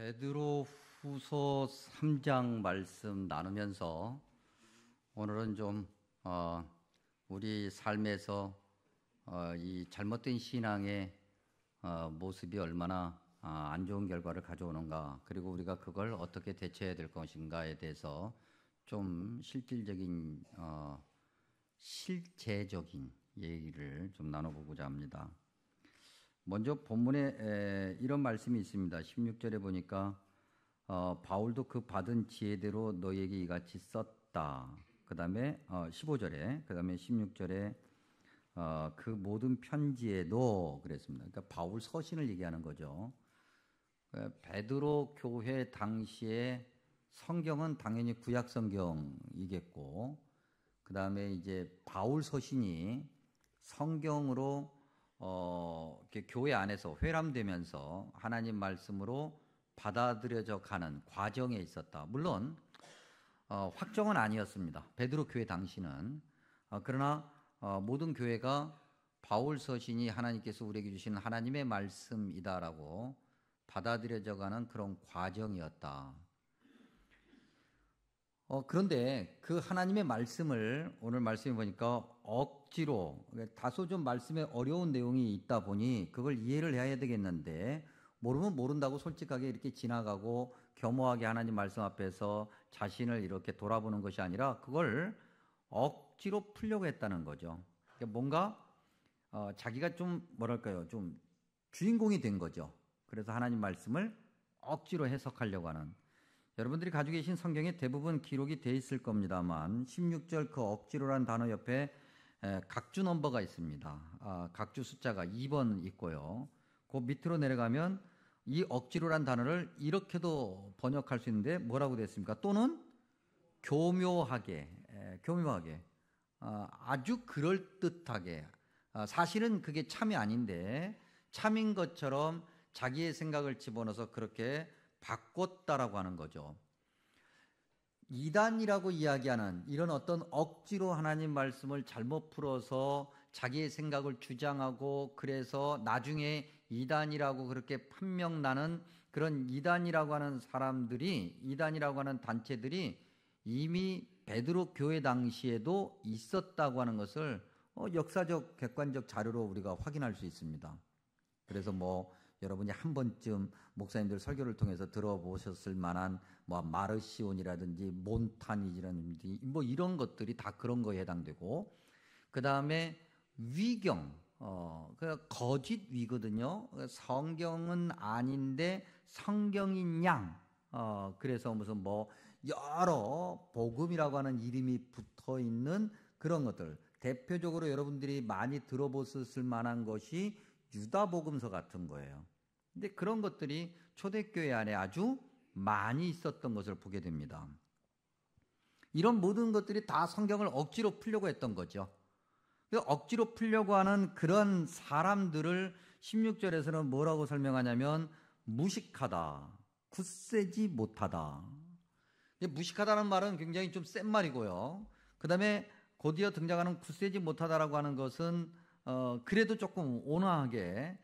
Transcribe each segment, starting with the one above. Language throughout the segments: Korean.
베드로 후서 3장 말씀 나누면서 오늘은 좀 우리 삶에서 이 잘못된 신앙의 모습이 얼마나 안 좋은 결과를 가져오는가, 그리고 우리가 그걸 어떻게 대처해야 될 것인가에 대해서 좀 실질적인 실제적인 얘기를 좀 나눠보고자 합니다. 먼저 본문에 이런 말씀이 있습니다. 16절에 보니까 바울도 그 받은 지혜대로 너희에게 이같이 썼다. 그 다음에 15절에, 그 다음에 16절에 그 모든 편지에도 그랬습니다. 그러니까 바울 서신을 얘기하는 거죠. 베드로 교회 당시에 성경은 당연히 구약 성경이겠고, 그 다음에 이제 바울 서신이 성경으로 이렇게 교회 안에서 회람되면서 하나님 말씀으로 받아들여져 가는 과정에 있었다. 물론 확정은 아니었습니다. 베드로 교회 당시는. 그러나 모든 교회가 바울 서신이 하나님께서 우리에게 주신 하나님의 말씀이다라고 받아들여져 가는 그런 과정이었다. 그런데 그 하나님의 말씀을 오늘 말씀해 보니까 억지로, 다소 좀 말씀에 어려운 내용이 있다 보니 그걸 이해를 해야 되겠는데, 모르면 모른다고 솔직하게 이렇게 지나가고 겸허하게 하나님 말씀 앞에서 자신을 이렇게 돌아보는 것이 아니라 그걸 억지로 풀려고 했다는 거죠. 뭔가 자기가 좀 뭐랄까요, 좀 주인공이 된 거죠. 그래서 하나님 말씀을 억지로 해석하려고 하는. 여러분들이 가지고 계신 성경에 대부분 기록이 돼 있을 겁니다만 16절 그 억지로란 단어 옆에 각주 넘버가 있습니다. 각주 숫자가 2번 있고요. 그 밑으로 내려가면 이 억지로란 단어를 이렇게도 번역할 수 있는데 뭐라고 되어 있습니까? 또는 교묘하게, 아주 그럴듯하게, 사실은 그게 참이 아닌데 참인 것처럼 자기의 생각을 집어넣어서 그렇게 바꿨다라고 하는 거죠. 이단이라고 이야기하는 이런 어떤 억지로 하나님 말씀을 잘못 풀어서 자기의 생각을 주장하고, 그래서 나중에 이단이라고 그렇게 판명나는 그런 이단이라고 하는 사람들이, 이단이라고 하는 단체들이 이미 베드로 교회 당시에도 있었다고 하는 것을 역사적 객관적 자료로 우리가 확인할 수 있습니다. 그래서 여러분이 한 번쯤 목사님들 설교를 통해서 들어보셨을 만한 마르시온이라든지 몬타니지라든지 이런 것들이 다 그런 거에 해당되고, 그 다음에 위경, 거짓 위거든요. 성경은 아닌데 성경인 양. 그래서 무슨 여러 복음이라고 하는 이름이 붙어 있는 그런 것들. 대표적으로 여러분들이 많이 들어보셨을 만한 것이 유다복음서 같은 거예요. 근데 그런 것들이 초대교회 안에 아주 많이 있었던 것을 보게 됩니다. 이런 모든 것들이 다 성경을 억지로 풀려고 했던 거죠. 억지로 풀려고 하는 그런 사람들을 16절에서는 뭐라고 설명하냐면 무식하다, 굳세지 못하다. 무식하다는 말은 굉장히 좀 센 말이고요. 그 다음에 곧이어 등장하는 굳세지 못하다라고 하는 것은 그래도 조금 온화하게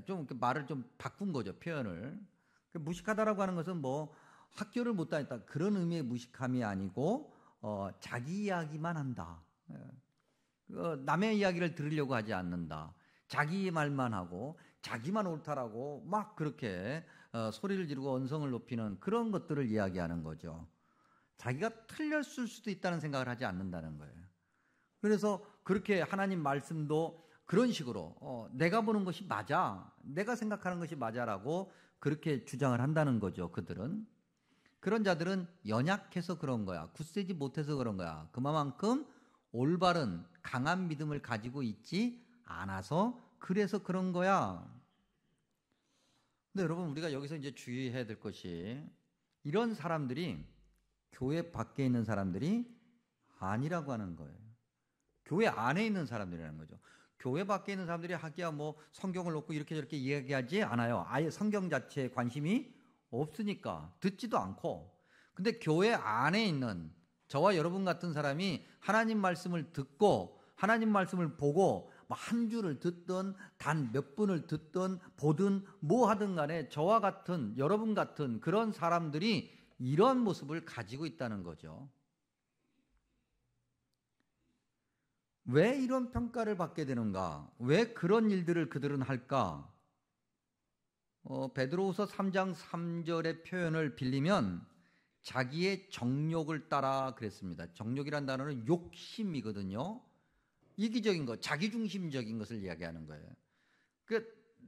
좀 말을 좀 바꾼 거죠, 표현을. 무식하다라고 하는 것은 학교를 못 다녔다 그런 의미의 무식함이 아니고 자기 이야기만 한다. 남의 이야기를 들으려고 하지 않는다. 자기 말만 하고 자기만 옳다라고 막 그렇게 소리를 지르고 언성을 높이는 그런 것들을 이야기하는 거죠. 자기가 틀렸을 수도 있다는 생각을 하지 않는다는 거예요. 그래서 그렇게 하나님 말씀도 그런 식으로 내가 보는 것이 맞아, 내가 생각하는 것이 맞아라고 그렇게 주장을 한다는 거죠. 그들은. 그런 자들은 연약해서 그런 거야, 굳세지 못해서 그런 거야. 그만큼 올바른 강한 믿음을 가지고 있지 않아서 그래서 그런 거야. 근데 여러분, 우리가 여기서 이제 주의해야 될 것이, 이런 사람들이 교회 밖에 있는 사람들이 아니라고 하는 거예요. 교회 안에 있는 사람들이라는 거죠. 교회 밖에 있는 사람들이 하기야 성경을 놓고 이렇게 저렇게 이야기하지 않아요. 아예 성경 자체에 관심이 없으니까 듣지도 않고. 근데 교회 안에 있는 저와 여러분 같은 사람이 하나님 말씀을 듣고 하나님 말씀을 보고 한 줄을 듣든 단 몇 분을 듣든 보든 뭐 하든 간에 저와 같은 여러분 같은 그런 사람들이 이런 모습을 가지고 있다는 거죠. 왜 이런 평가를 받게 되는가? 왜 그런 일들을 그들은 할까? 베드로후서 3장 3절의 표현을 빌리면 자기의 정욕을 따라 그랬습니다. 정욕이란 단어는 욕심이거든요. 이기적인 것, 자기중심적인 것을 이야기하는 거예요.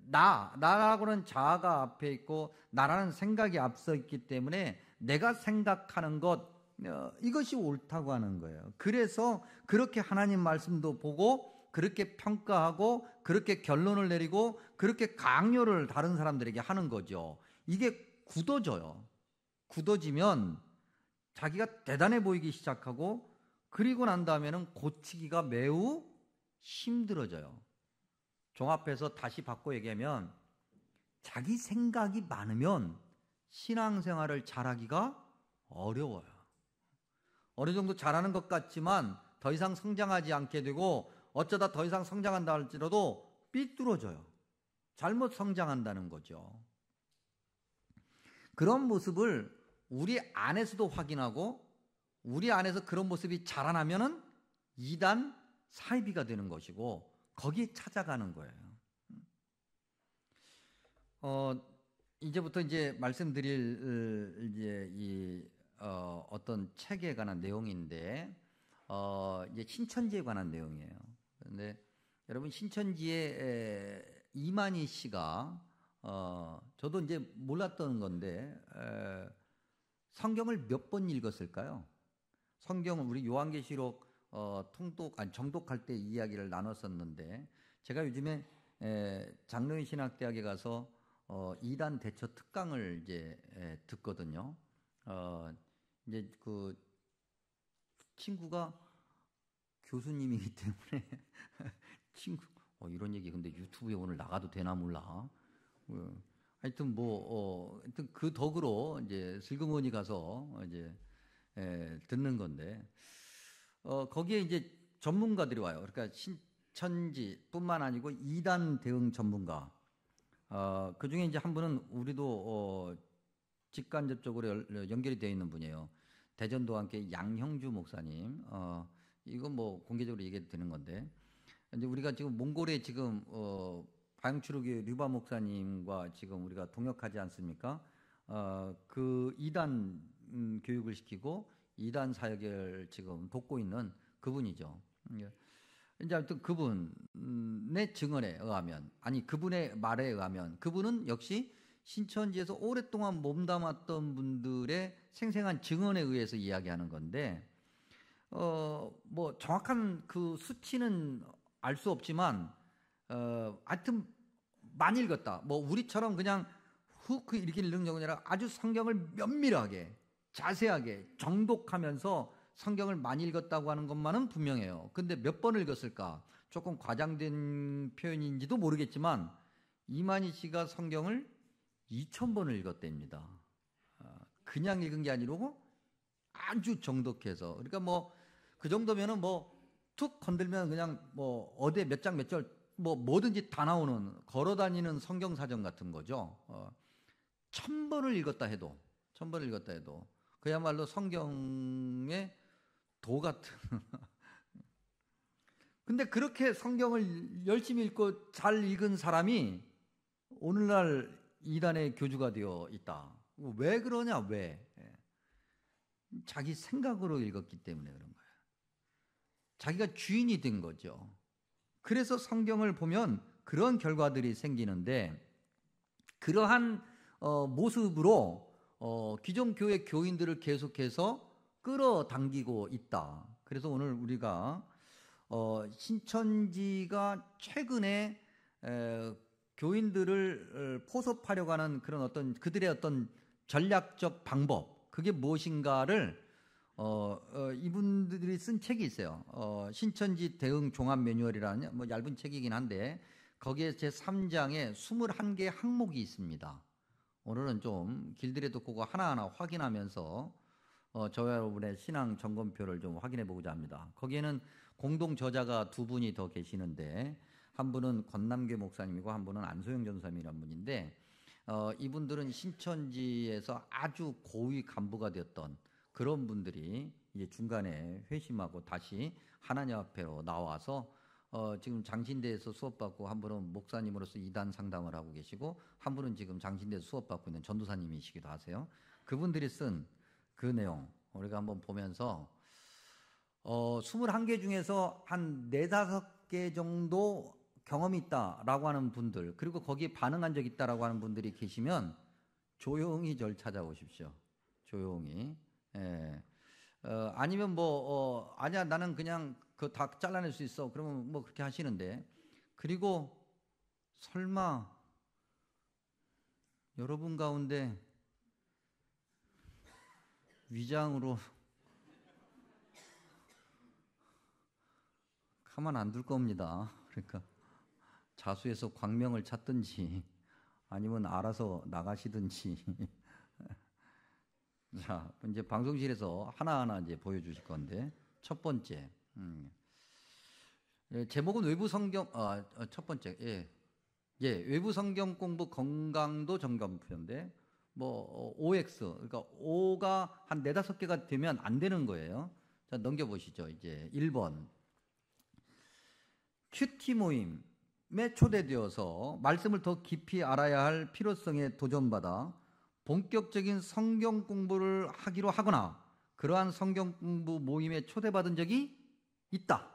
나라고는 자아가 앞에 있고 나라는 생각이 앞서 있기 때문에 내가 생각하는 것, 이것이 옳다고 하는 거예요. 그래서 그렇게 하나님 말씀도 보고 그렇게 평가하고 그렇게 결론을 내리고 그렇게 강요를 다른 사람들에게 하는 거죠. 이게 굳어져요. 굳어지면 자기가 대단해 보이기 시작하고 그리고 난 다음에는 고치기가 매우 힘들어져요. 종합해서 다시 바꿔 얘기하면 자기 생각이 많으면 신앙생활을 잘하기가 어려워요. 어느 정도 잘하는 것 같지만 더 이상 성장하지 않게 되고 어쩌다 더 이상 성장한다 할지라도 삐뚤어져요. 잘못 성장한다는 거죠. 그런 모습을 우리 안에서도 확인하고 우리 안에서 그런 모습이 자라나면은 이단 사이비가 되는 것이고 거기에 찾아가는 거예요. 이제부터 이제 말씀드릴 이제 어떤 책에 관한 내용인데 이제 신천지에 관한 내용이에요. 그런데 여러분 신천지의 이만희 씨가 저도 이제 몰랐던 건데 성경을 몇 번 읽었을까요? 성경은 우리 요한계시록 정독할 때 이야기를 나눴었는데 제가 요즘에 장로인 신학대학에 가서 이단 대처 특강을 이제 듣거든요. 이제 그 친구가 교수님이기 때문에 친구 이런 얘기 근데 유튜브에 오늘 나가도 되나 몰라. 하여튼 하여튼 그 덕으로 이제 슬그머니 가서 이제 듣는 건데 거기에 이제 전문가들이 와요. 그러니까 신천지뿐만 아니고 이단 대응 전문가. 그 중에 이제 한 분은 우리도 직간접적으로 연결이 되어 있는 분이에요. 대전도와 함께 양형주 목사님. 이건 뭐 공개적으로 얘기해도 되는 건데. 이제 우리가 지금 몽골에 지금 방출우교회 류바 목사님과 지금 우리가 동역하지 않습니까? 그 이단 교육을 시키고 이단 사역을 지금 돕고 있는 그분이죠. 이제 아무튼 그분의 증언에 의하면, 아니 그분의 말에 의하면 그분은 역시 신천지에서 오랫동안 몸담았던 분들의 생생한 증언에 의해서 이야기하는 건데, 뭐 정확한 그 수치는 알 수 없지만, 하여튼 많이 읽었다. 뭐 우리처럼 그냥 훅 이렇게 읽는 경우가 아니라 아주 성경을 면밀하게, 자세하게 정독하면서 성경을 많이 읽었다고 하는 것만은 분명해요. 근데 몇 번을 읽었을까? 조금 과장된 표현인지도 모르겠지만 이만희 씨가 성경을 2000번을 읽었답니다. 그냥 읽은 게 아니고 아주 정독해서. 그러니까 뭐 그 정도면은 뭐 툭 건들면 그냥 뭐 어디에 몇 장 몇 절 뭐 뭐든지 다 나오는 걸어다니는 성경 사전 같은 거죠. 1000번을 읽었다 해도 그야말로 성경의 도 같은. 근데 그렇게 성경을 열심히 읽고 잘 읽은 사람이 오늘날 이단의 교주가 되어 있다. 왜 그러냐? 왜? 자기 생각으로 읽었기 때문에 그런 거예요. 자기가 주인이 된 거죠. 그래서 성경을 보면 그런 결과들이 생기는데, 그러한 모습으로 기존 교회 교인들을 계속해서 끌어당기고 있다. 그래서 오늘 우리가 신천지가 최근에 교인들을 포섭하려고 하는 그런 어떤 그들의 어떤 전략적 방법, 그게 무엇인가를 이분들이 쓴 책이 있어요. 신천지 대응 종합 매뉴얼이라는 뭐 얇은 책이긴 한데 거기에 제 3장에 21개의 항목이 있습니다. 오늘은 좀 길더라도 그거 하나하나 확인하면서 저와 여러분의 신앙 점검표를 좀 확인해 보고자 합니다. 거기에는 공동 저자가 두 분이 더 계시는데 한 분은 권남계 목사님이고 한 분은 안소영 전사님이라는 분인데 이분들은 신천지에서 아주 고위 간부가 되었던 그런 분들이 이제 중간에 회심하고 다시 하나님 앞에로 나와서 지금 장신대에서 수업받고 한 분은 목사님으로서 이단 상담을 하고 계시고 한 분은 지금 장신대에서 수업받고 있는 전도사님이시기도 하세요. 그분들이 쓴 그 내용 우리가 한번 보면서 21개 중에서 한 4-5개 정도 경험이 있다라고 하는 분들 그리고 거기에 반응한 적 있다라고 하는 분들이 계시면 조용히 절 찾아오십시오. 조용히. 예. 아니면 아니야 나는 그냥 그거 다 잘라낼 수 있어. 그러면 뭐 그렇게 하시는데 그리고 설마 여러분 가운데 위장으로 가만 안 둘 겁니다. 그러니까 자수해서 광명을 찾든지 아니면 알아서 나가시든지. 자, 이제 방송실에서 하나하나 이제 보여주실 건데 첫 번째 제목은 외부 성경 첫 번째 외부 성경 공부 건강도 점검표인데 OX 그러니까 O가 한 4-5개가 되면 안 되는 거예요. 자, 넘겨보시죠. 이제 1번 큐티 모임에 초대되어서 말씀을 더 깊이 알아야 할 필요성에 도전받아 본격적인 성경 공부를 하기로 하거나 그러한 성경 공부 모임에 초대받은 적이 있다.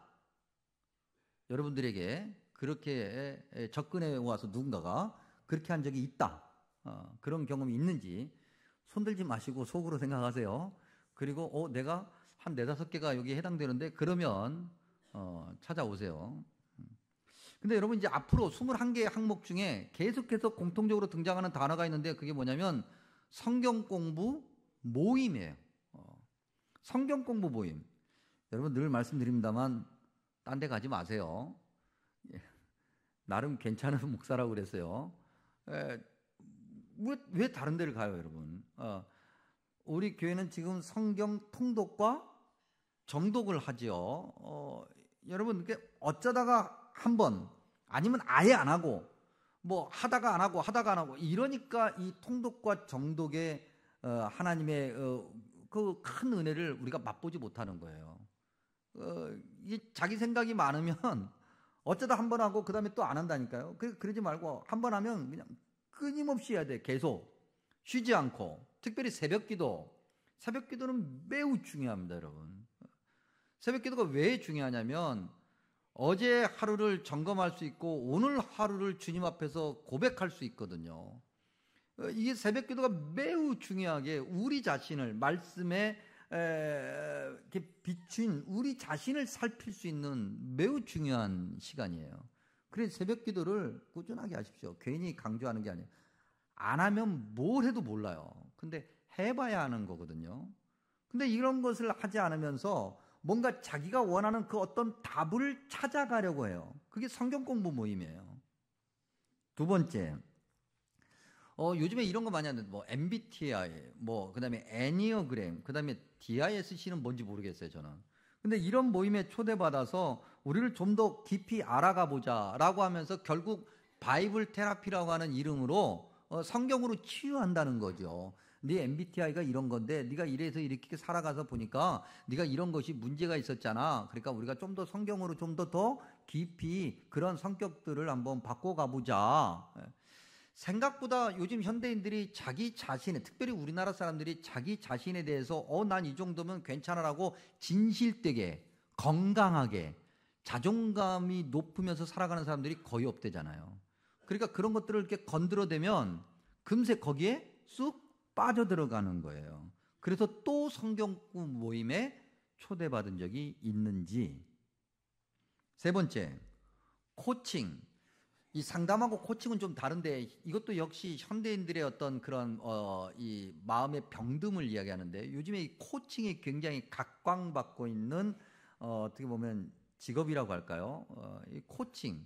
여러분들에게 그렇게 접근해 와서 누군가가 그렇게 한 적이 있다. 그런 경험이 있는지 손들지 마시고 속으로 생각하세요. 그리고 내가 한 4-5개가 여기에 해당되는데 그러면 찾아오세요. 근데 여러분 이제 앞으로 21개 항목 중에 계속해서 공통적으로 등장하는 단어가 있는데 그게 뭐냐면 성경 공부 모임이에요. 성경 공부 모임. 여러분 늘 말씀드립니다만 딴 데 가지 마세요. 나름 괜찮은 목사라고 그랬어요. 왜 다른 데를 가요, 여러분? 우리 교회는 지금 성경 통독과 정독을 하죠. 여러분 어쩌다가 한 번 아니면 아예 안 하고 하다가 안 하고 이러니까 이 통독과 정독의 하나님의 그 큰 은혜를 우리가 맛보지 못하는 거예요. 자기 생각이 많으면 어쩌다 한 번 하고 그 다음에 또 안 한다니까요. 그러지 말고 한 번 하면 그냥 끊임없이 해야 돼. 계속 쉬지 않고. 특별히 새벽기도. 새벽기도는 매우 중요합니다, 여러분. 새벽기도가 왜 중요하냐면 어제 하루를 점검할 수 있고 오늘 하루를 주님 앞에서 고백할 수 있거든요. 이게 새벽기도가 매우 중요하게 우리 자신을 말씀에 이렇게 비춘 우리 자신을 살필 수 있는 매우 중요한 시간이에요. 그래서 새벽기도를 꾸준하게 하십시오. 괜히 강조하는 게 아니에요. 안 하면 뭘 해도 몰라요. 근데 해봐야 하는 거거든요. 근데 이런 것을 하지 않으면서 뭔가 자기가 원하는 그 어떤 답을 찾아가려고 해요. 그게 성경 공부 모임이에요. 두 번째, 요즘에 이런 거 많이 하는데 MBTI, 그다음에 애니어그램, 그다음에 DISC는 뭔지 모르겠어요, 저는. 근데 이런 모임에 초대받아서 우리를 좀 더 깊이 알아가 보자라고 하면서 결국 바이블 테라피라고 하는 이름으로 성경으로 치유한다는 거죠. 네 MBTI가 이런 건데 네가 이래서 이렇게 살아가서 보니까 네가 이런 것이 문제가 있었잖아. 그러니까 우리가 좀 더 성경으로 좀 더 깊이 그런 성격들을 한번 바꿔가 보자. 생각보다 요즘 현대인들이 자기 자신에, 특별히 우리나라 사람들이 자기 자신에 대해서 난 이 정도면 괜찮아라고 진실되게 건강하게 자존감이 높으면서 살아가는 사람들이 거의 없대잖아요. 그러니까 그런 것들을 이렇게 건드려대면 금세 거기에 쑥 빠져들어가는 거예요. 그래서 또 성경 모임에 초대받은 적이 있는지. 세 번째, 코칭. 이 상담하고 코칭은 좀 다른데 이것도 역시 현대인들의 어떤 그런 이 마음의 병듦을 이야기하는데 요즘에 이 코칭이 굉장히 각광받고 있는 어떻게 보면 직업이라고 할까요? 이 코칭.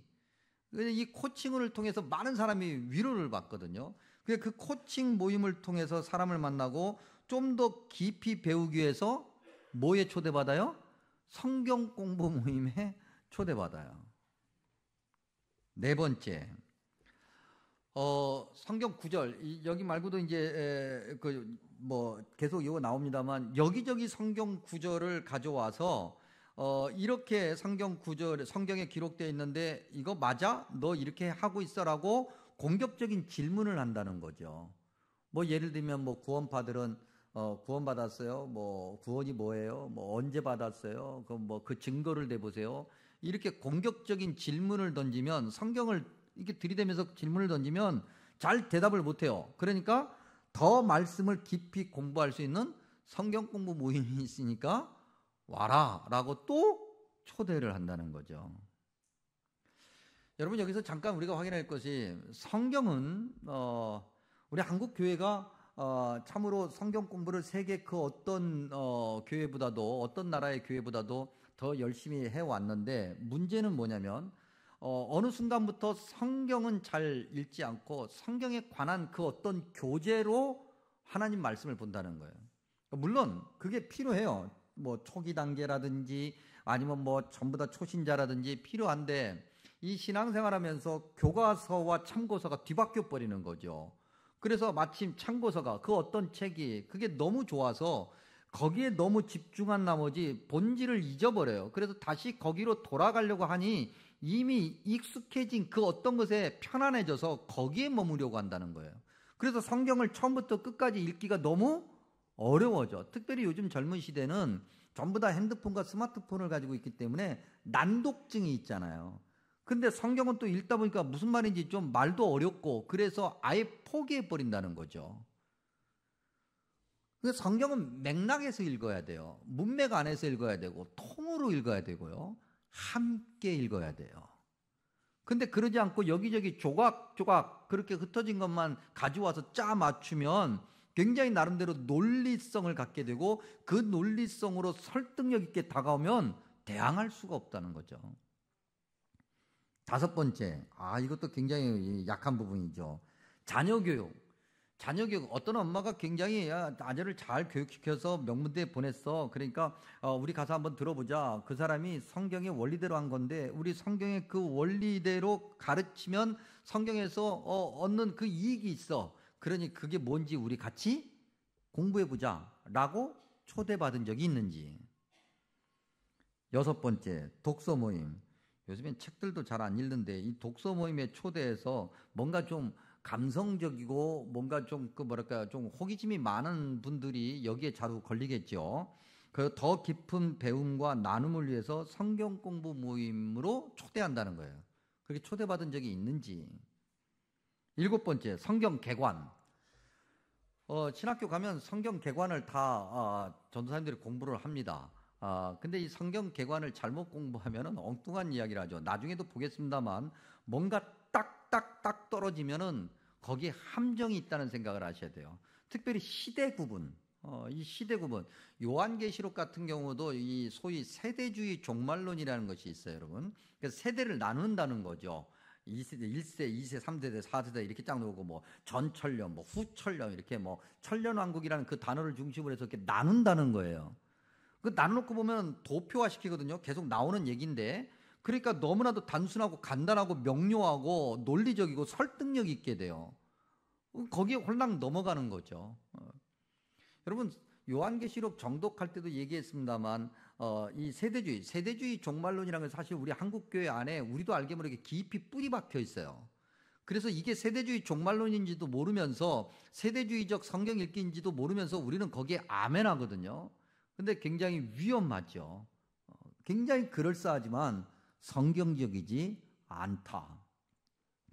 이 코칭을 통해서 많은 사람이 위로를 받거든요. 그 코칭 모임을 통해서 사람을 만나고 좀 더 깊이 배우기 위해서 뭐에 초대받아요? 성경 공부 모임에 초대받아요. 네 번째, 성경 구절, 여기 말고도 이제 계속 이거 나옵니다만 여기저기 성경 구절을 가져와서 이렇게 성경 구절, 성경에 기록되어 있는데 이거 맞아? 너 이렇게 하고 있어라고 공격적인 질문을 한다는 거죠. 뭐 예를 들면 뭐 구원파들은 구원 받았어요. 뭐 구원이 뭐예요? 뭐 언제 받았어요? 그 증거를 내보세요. 이렇게 공격적인 질문을 던지면, 성경을 이렇게 들이대면서 질문을 던지면 잘 대답을 못해요. 그러니까 더 말씀을 깊이 공부할 수 있는 성경 공부 모임이 있으니까 와라라고 또 초대를 한다는 거죠. 여러분, 여기서 잠깐 우리가 확인할 것이, 성경은 우리 한국 교회가 참으로 성경 공부를 세계 그 어떤 교회보다도, 어떤 나라의 교회보다도 더 열심히 해왔는데, 문제는 뭐냐면 어느 순간부터 성경은 잘 읽지 않고 성경에 관한 그 어떤 교재로 하나님 말씀을 본다는 거예요. 물론 그게 필요해요. 뭐 초기 단계라든지 아니면 뭐 전부 다 초신자라든지 필요한데, 이 신앙생활하면서 교과서와 참고서가 뒤바뀌어 버리는 거죠. 그래서 마침 참고서가, 그 어떤 책이 그게 너무 좋아서 거기에 너무 집중한 나머지 본질을 잊어버려요. 그래서 다시 거기로 돌아가려고 하니 이미 익숙해진 그 어떤 것에 편안해져서 거기에 머무려고 한다는 거예요. 그래서 성경을 처음부터 끝까지 읽기가 너무 어려워져. 특별히 요즘 젊은 시대는 전부 다 핸드폰과 스마트폰을 가지고 있기 때문에 난독증이 있잖아요. 근데 성경은 또 읽다 보니까 무슨 말인지 좀 말도 어렵고, 그래서 아예 포기해 버린다는 거죠. 그래서 성경은 맥락에서 읽어야 돼요. 문맥 안에서 읽어야 되고, 통으로 읽어야 되고요. 함께 읽어야 돼요. 근데 그러지 않고 여기저기 조각조각 그렇게 흩어진 것만 가져와서 짜 맞추면 굉장히 나름대로 논리성을 갖게 되고, 그 논리성으로 설득력 있게 다가오면 대항할 수가 없다는 거죠. 다섯 번째, 이것도 굉장히 약한 부분이죠. 자녀교육. 어떤 엄마가 굉장히 아들을 잘 교육시켜서 명문대에 보냈어. 그러니까 우리 가서 한번 들어보자. 그 사람이 성경의 원리대로 한 건데, 우리 성경의 그 원리대로 가르치면 성경에서 얻는 그 이익이 있어. 그러니 그게 뭔지 우리 같이 공부해보자 라고 초대받은 적이 있는지. 여섯 번째, 독서 모임. 요즘엔 책들도 잘 안 읽는데 이 독서 모임에 초대해서 뭔가 좀 감성적이고 뭔가 좀 좀 호기심이 많은 분들이 여기에 자주 걸리겠죠. 그 더 깊은 배움과 나눔을 위해서 성경 공부 모임으로 초대한다는 거예요. 그렇게 초대받은 적이 있는지. 일곱 번째, 성경 개관. 신학교 가면 성경 개관을 다 전도사님들이 공부를 합니다. 근데 이 성경 개관을 잘못 공부하면은 엉뚱한 이야기를 하죠. 나중에도 보겠습니다만 뭔가 딱딱딱 떨어지면은 거기에 함정이 있다는 생각을 하셔야 돼요. 특별히 시대 구분. 이 시대 구분. 요한계시록 같은 경우도 이 소위 세대주의 종말론이라는 것이 있어요, 여러분. 그래서 세대를 나눈다는 거죠. 2세대, 1세, 2세, 3세대, 4세대 이렇게 쫙 놓고 뭐 전천년, 뭐 후천년 이렇게 뭐 천년왕국이라는 그 단어를 중심으로 해서 이렇게 나눈다는 거예요. 그 나눠놓고 보면 도표화 시키거든요. 계속 나오는 얘기인데, 그러니까 너무나도 단순하고 간단하고 명료하고 논리적이고 설득력 있게 돼요. 거기에 홀랑 넘어가는 거죠. 여러분, 요한계시록 정독할 때도 얘기했습니다만 이 세대주의 종말론이라는 건 사실 우리 한국교회 안에 우리도 알게 모르게 깊이 뿌리 박혀 있어요. 그래서 이게 세대주의 종말론인지도 모르면서 세대주의적 성경 읽기인지도 모르면서 우리는 거기에 아멘하거든요. 근데 굉장히 위험하죠. 굉장히 그럴싸하지만 성경적이지 않다.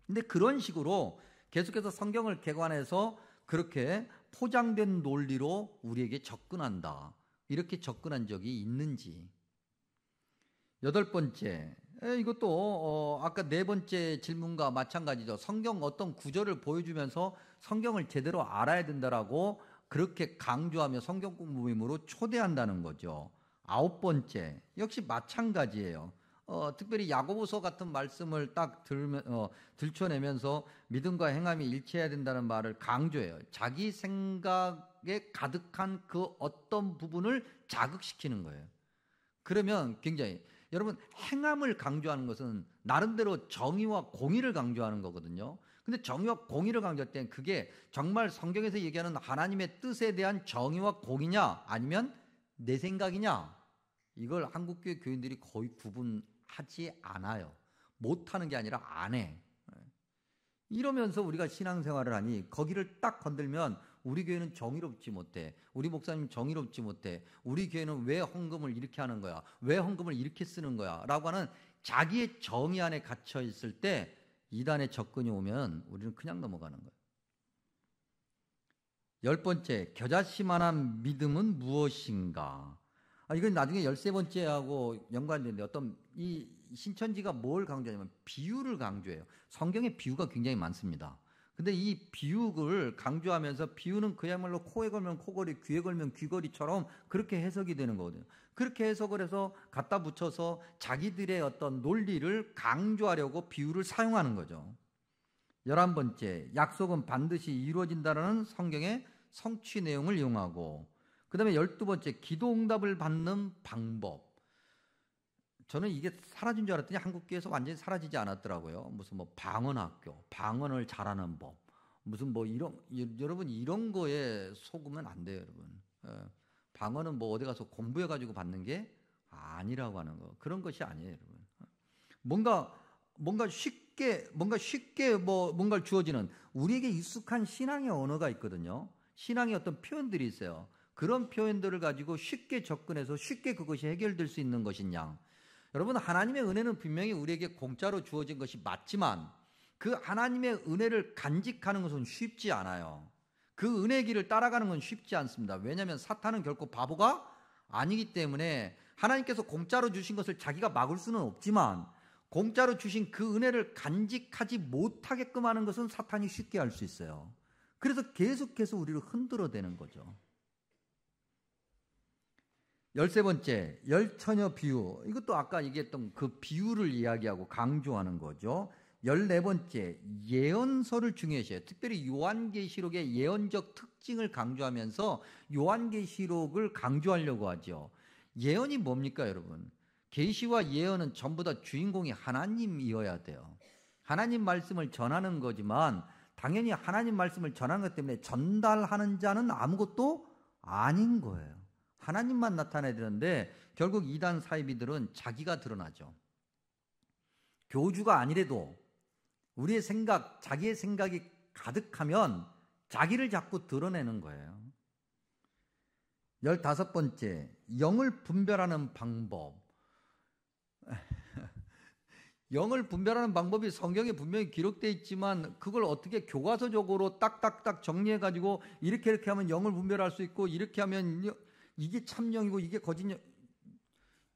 근데 그런 식으로 계속해서 성경을 개관해서 그렇게 포장된 논리로 우리에게 접근한다. 이렇게 접근한 적이 있는지. 여덟 번째, 이것도 아까 네 번째 질문과 마찬가지죠. 성경 어떤 구절을 보여주면서 성경을 제대로 알아야 된다라고 그렇게 강조하며 성경 공부 모임으로 초대한다는 거죠. 아홉 번째, 역시 마찬가지예요. 특별히 야고보서 같은 말씀을 딱 들춰내면서 믿음과 행함이 일치해야 된다는 말을 강조해요. 자기 생각에 가득한 그 어떤 부분을 자극시키는 거예요. 그러면 굉장히 여러분 행함을 강조하는 것은 나름대로 정의와 공의를 강조하는 거거든요. 근데 정의와 공의를 강조할 때는 그게 정말 성경에서 얘기하는 하나님의 뜻에 대한 정의와 공의냐 아니면 내 생각이냐, 이걸 한국교회 교인들이 거의 구분하지 않아요. 못하는 게 아니라 안 해. 이러면서 우리가 신앙생활을 하니 거기를 딱 건들면 우리 교회는 정의롭지 못해, 우리 목사님 정의롭지 못해, 우리 교회는 왜 헌금을 이렇게 하는 거야, 왜 헌금을 이렇게 쓰는 거야 라고 하는 자기의 정의 안에 갇혀 있을 때 이단의 접근이 오면 우리는 그냥 넘어가는 거예요. 10번째, 겨자씨만한 믿음은 무엇인가? 이건 나중에 13번째하고 연관되는데 어떤 이 신천지가 뭘 강조하냐면 비유를 강조해요. 성경에 비유가 굉장히 많습니다. 근데 이 비유를 강조하면서 비유는 그야말로 코에 걸면 코걸이, 귀에 걸면 귀걸이처럼 그렇게 해석이 되는 거거든요. 그렇게 해석을 해서 갖다 붙여서 자기들의 어떤 논리를 강조하려고 비유를 사용하는 거죠. 11번째, 약속은 반드시 이루어진다는 성경의 성취 내용을 이용하고, 그 다음에 12번째, 기도 응답을 받는 방법. 저는 이게 사라진 줄 알았더니 한국교회에서 완전히 사라지지 않았더라고요. 무슨 뭐 방언학교, 방언을 잘하는 법, 무슨 뭐 이런, 여러분 이런 거에 속으면 안 돼요, 여러분. 방언은 뭐 어디 가서 공부해가지고 받는 게 아니라고 하는 거. 그런 것이 아니에요, 여러분. 뭔가 쉽게 뭔가를 주어지는 우리에게 익숙한 신앙의 언어가 있거든요. 신앙의 어떤 표현들이 있어요. 그런 표현들을 가지고 쉽게 접근해서 쉽게 그것이 해결될 수 있는 것이냐. 여러분, 하나님의 은혜는 분명히 우리에게 공짜로 주어진 것이 맞지만 그 하나님의 은혜를 간직하는 것은 쉽지 않아요. 그 은혜의 길을 따라가는 건 쉽지 않습니다. 왜냐하면 사탄은 결코 바보가 아니기 때문에 하나님께서 공짜로 주신 것을 자기가 막을 수는 없지만 공짜로 주신 그 은혜를 간직하지 못하게끔 하는 것은 사탄이 쉽게 할 수 있어요. 그래서 계속해서 우리를 흔들어대는 거죠. 13번째, 열처녀 비유. 이것도 아까 얘기했던 그 비유를 이야기하고 강조하는 거죠. 14번째, 예언서를 중요시해요. 특별히 요한계시록의 예언적 특징을 강조하면서 요한계시록을 강조하려고 하죠. 예언이 뭡니까, 여러분? 계시와 예언은 전부 다 주인공이 하나님이어야 돼요. 하나님 말씀을 전하는 거지만 당연히 하나님 말씀을 전하는 것 때문에 전달하는 자는 아무것도 아닌 거예요. 하나님만 나타내야 되는데 결국 이단 사이비들은 자기가 드러나죠. 교주가 아니래도 우리의 생각, 자기의 생각이 가득하면 자기를 자꾸 드러내는 거예요. 15번째, 영을 분별하는 방법. 영을 분별하는 방법이 성경에 분명히 기록되어 있지만 그걸 어떻게 교과서적으로 딱딱딱 정리해가지고 이렇게 하면 영을 분별할 수 있고 이렇게 하면 이게 참 영이고 이게 거짓 영.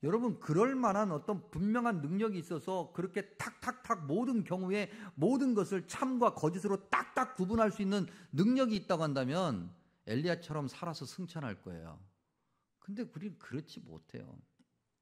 여러분, 그럴 만한 어떤 분명한 능력이 있어서 그렇게 탁탁탁 모든 경우에 모든 것을 참과 거짓으로 딱딱 구분할 수 있는 능력이 있다고 한다면 엘리야처럼 살아서 승천할 거예요. 근데 우리는 그렇지 못해요.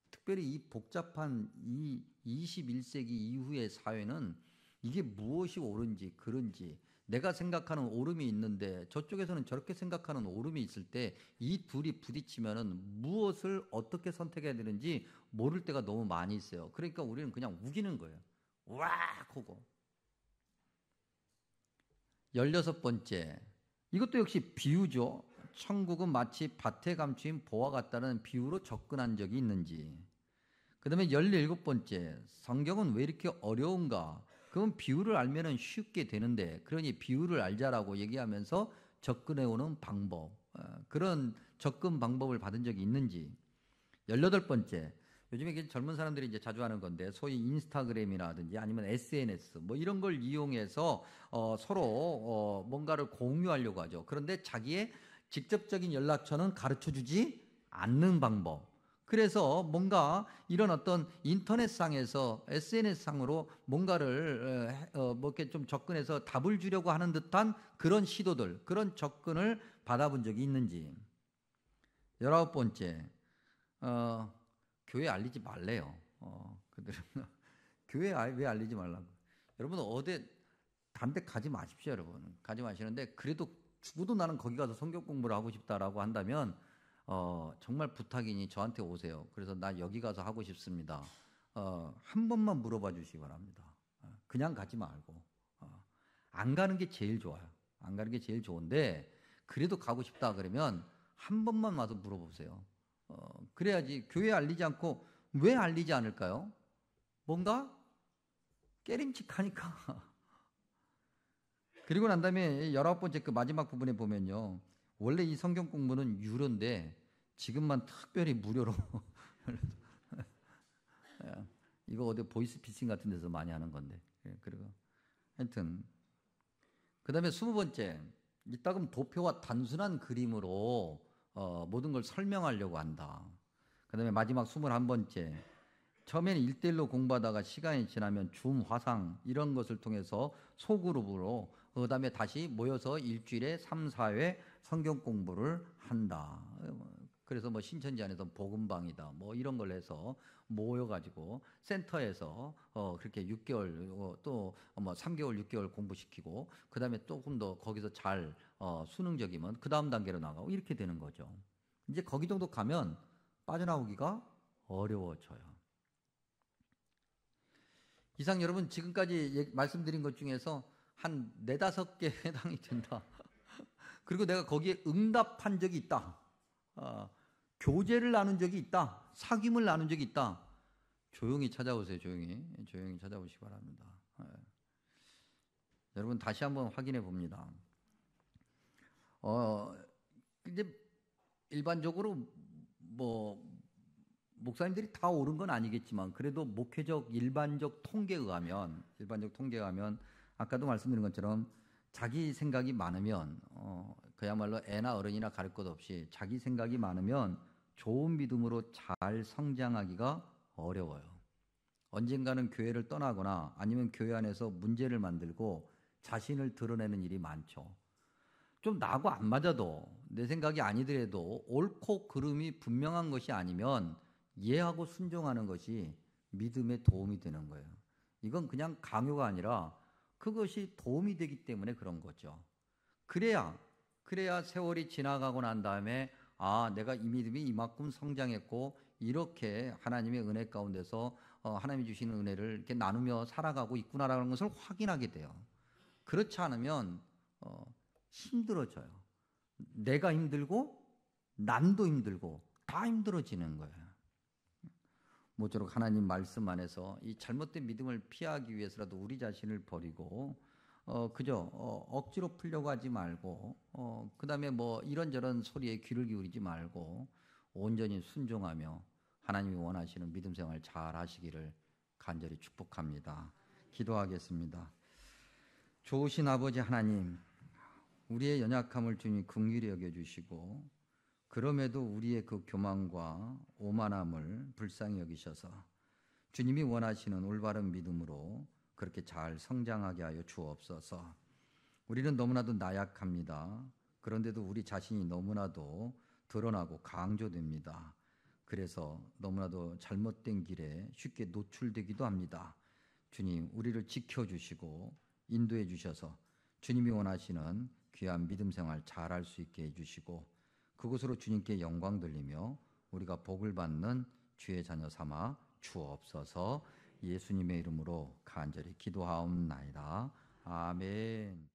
특별히 이 복잡한 이 21세기 이후의 사회는 이게 무엇이 옳은지 그른지 내가 생각하는 옳음이 있는데 저쪽에서는 저렇게 생각하는 옳음이 있을 때 이 둘이 부딪히면은 무엇을 어떻게 선택해야 되는지 모를 때가 너무 많이 있어요. 그러니까 우리는 그냥 우기는 거예요. 와 하고. 16번째, 이것도 역시 비유죠. 천국은 마치 밭에 감추인 보화 같다는 비유로 접근한 적이 있는지. 그 다음에 17번째, 성경은 왜 이렇게 어려운가? 그건 비유를 알면 쉽게 되는데, 그러니 비유를 알자라고 얘기하면서 접근해오는 방법, 그런 접근 방법을 받은 적이 있는지. 18번째, 요즘에 젊은 사람들이 이제 자주 하는 건데, 소위 인스타그램이라든지 아니면 SNS, 뭐 이런 걸 이용해서 서로 뭔가를 공유하려고 하죠. 그런데 자기의 직접적인 연락처는 가르쳐 주지 않는 방법. 그래서 뭔가 이런 어떤 인터넷상에서 SNS상으로 뭔가를 뭐 이렇게 좀 접근해서 답을 주려고 하는 듯한 그런 시도들, 그런 접근을 받아본 적이 있는지. 19번째, 교회 알리지 말래요. 그들은 교회 왜 알리지 말라고? 여러분 어디 담배 가지 마십시오, 여러분. 가지 마시는데 그래도 죽어도 나는 거기 가서 성경 공부를 하고 싶다라고 한다면 정말 부탁이니 저한테 오세요. 그래서 나 여기 가서 하고 싶습니다. 한 번만 물어봐 주시기 바랍니다. 그냥 가지 말고. 안 가는 게 제일 좋아요. 안 가는 게 제일 좋은데 그래도 가고 싶다 그러면 한 번만 와서 물어보세요. 그래야지. 교회 알리지 않고 왜 알리지 않을까요? 뭔가 깨림칙하니까. 그리고 난 다음에 19번째 그 마지막 부분에 보면요. 원래 이 성경 공부는 유료인데 지금만 특별히 무료로 이거 어디 보이스피싱 같은 데서 많이 하는 건데. 그리고 하여튼 그다음에 20번째 이따금 도표와 단순한 그림으로 모든 걸 설명하려고 한다. 그다음에 마지막 21번째 처음에는 1대1로 공부하다가 시간이 지나면 줌, 화상 이런 것을 통해서 소그룹으로 그다음에 다시 모여서 일주일에 3, 4회 성경 공부를 한다. 그래서 뭐 신천지 안에서 복음방이다. 뭐 이런 걸 해서 모여가지고 센터에서 그렇게 6개월 또 뭐 3개월, 6개월 공부시키고 그다음에 조금 더 거기서 잘 수능적이면 그 다음 단계로 나가고 이렇게 되는 거죠. 이제 거기 정도 가면 빠져나오기가 어려워져요. 이상 여러분 지금까지 말씀드린 것 중에서 한 4-5개 해당이 된다. 그리고 내가 거기에 응답한 적이 있다. 교제를 나눈 적이 있다. 사귐을 나눈 적이 있다. 조용히 찾아오세요. 조용히 찾아오시기 바랍니다. 여러분 다시 한번 확인해 봅니다. 이제 일반적으로 뭐 목사님들이 다 옳은 건 아니겠지만 그래도 목회적 일반적 통계에 의하면 아까도 말씀드린 것처럼 자기 생각이 많으면 그야말로 애나 어른이나 가릴 것 없이 자기 생각이 많으면 좋은 믿음으로 잘 성장하기가 어려워요. 언젠가는 교회를 떠나거나 아니면 교회 안에서 문제를 만들고 자신을 드러내는 일이 많죠. 좀 나하고 안 맞아도 내 생각이 아니더라도 옳고 그름이 분명한 것이 아니면 이해하고 순종하는 것이 믿음에 도움이 되는 거예요. 이건 그냥 강요가 아니라 그것이 도움이 되기 때문에 그런 거죠. 그래야 세월이 지나가고 난 다음에 내가 이 믿음이 이만큼 성장했고 이렇게 하나님의 은혜 가운데서 하나님이 주시는 은혜를 이렇게 나누며 살아가고 있구나라는 것을 확인하게 돼요. 그렇지 않으면 힘들어져요. 내가 힘들고 남도 힘들고 다 힘들어지는 거예요. 모쪼록 하나님 말씀 안에서 이 잘못된 믿음을 피하기 위해서라도 우리 자신을 버리고 그저 억지로 풀려고 하지 말고 그다음에 뭐 이런저런 소리에 귀를 기울이지 말고 온전히 순종하며 하나님이 원하시는 믿음 생활 잘 하시기를 간절히 축복합니다. 기도하겠습니다. 좋으신 아버지 하나님, 우리의 연약함을 주님 긍휼히 여겨주시고 그럼에도 우리의 그 교만과 오만함을 불쌍히 여기셔서 주님이 원하시는 올바른 믿음으로 그렇게 잘 성장하게 하여 주옵소서. 우리는 너무나도 나약합니다. 그런데도 우리 자신이 너무나도 드러나고 강조됩니다. 그래서 너무나도 잘못된 길에 쉽게 노출되기도 합니다. 주님, 우리를 지켜주시고 인도해 주셔서 주님이 원하시는 귀한 믿음 생활 잘할 수 있게 해주시고 그곳으로 주님께 영광 돌리며 우리가 복을 받는 주의 자녀 삼아 주옵소서. 예수님의 이름으로 간절히 기도하옵나이다. 아멘.